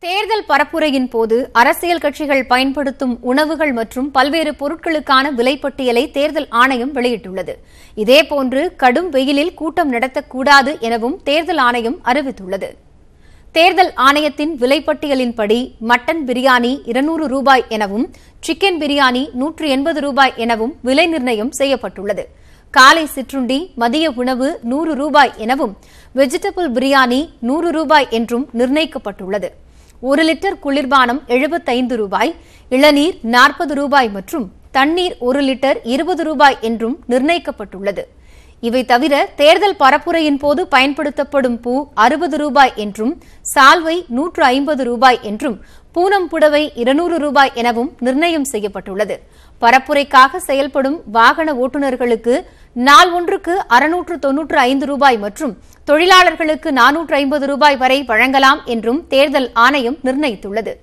தேர்தல் பரப்புரையின் போது அரசியல் கட்சிகள் பயன்படுத்தும் உணவுகள் மற்றும் பல்வேறு பொருட்களுக்கான விலைப்பட்டியலை தேர்தல் ஆணையம் வெளியிட்டுள்ளது. இதேபோன்று கடும் வெயிலில் கூட்டம் நடத்தக்கூடாது எனவும் தேர்தல் ஆணையம் அறிவித்துள்ளது. தேர்தல் ஆணையத்தின் விலைப்பட்டியலின்படி மட்டன் பிரியாணி ரூபாய் 200 எனவும் சிக்கன் பிரியாணி ரூபாய் 180 எனவும் விலை நிர்ணயம் செய்யப்பட்டுள்ளது. காலை சிற்றுண்டி மதிய உணவு ரூபாய் எனவும் வெஜிடபிள் பிரியாணி ரூபாய் என்றும் நிர்ணயிக்கப்பட்டுள்ளது. 1 லிட்டர் குளிர்பானம் ரூபாய், இளநீர் ரூபாய் மற்றும் தண்ணீர் 1 லிட்டர் ரூபாய் என்றும் நிர்ணயிக்கப்பட்டுள்ளது. இவை தவிர தேர்தல் பரப்புரையின் போது பயன்படுத்தப்படும் பூ ரூபாய் என்றும் சால்வை ரூபாய் என்றும் பூனம் புடவை ரூபாய் எனவும் நிர்ணயம் செய்யப்பட்டுள்ளது. பரப்புரைக்காக செயல்படும் வாகன ஓட்டுநர்களுக்கு நாள் ஒன்றுக்கு ரூபாய் மற்றும் தொழிலாளர்களுக்கு ரூபாய் வரை வழங்கலாம் என்றும் தேர்தல் ஆணையம் நிர்ணயித்துள்ளது.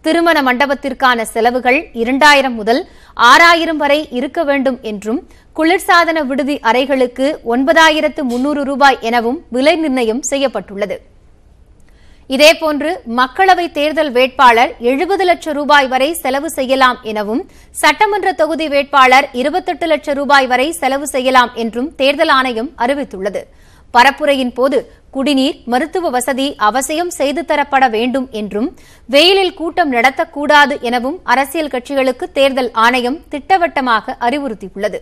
திருமண மண்டபத்திற்கான செலவுகள் 2000 முதல் 6000 வரை இருக்க வேண்டும் என்றும் குளிர்சாதன விடுதி அறைகளுக்கு 9300 ரூபாய் எனவும் விலை நிர்ணயம் செய்யப்பட்டுள்ளது. இதேபோன்று மக்களவை தேர்தல் வேட்பாளர் 70 லட்சம் ரூபாய் வரை செலவு செய்யலாம் எனவும் சட்டமன்ற தொகுதி வேட்பாளர் 28 லட்சம் ரூபாய் வரை செலவு செய்யலாம் என்றும் தேர்தல் ஆணையம் அறிவித்துள்ளது. பரப்புரையின் போது குடிநீர், மருத்துவ வசதி அவசியம் செய்து தரப்பட வேண்டும் என்றும் வெயிலில் கூட்டம் நடத்தக்கூடாது எனவும் அரசியல் கட்சிகளுக்கு தேர்தல் ஆணையம் திட்டவட்டமாக அறிவுறுத்தியுள்ளது.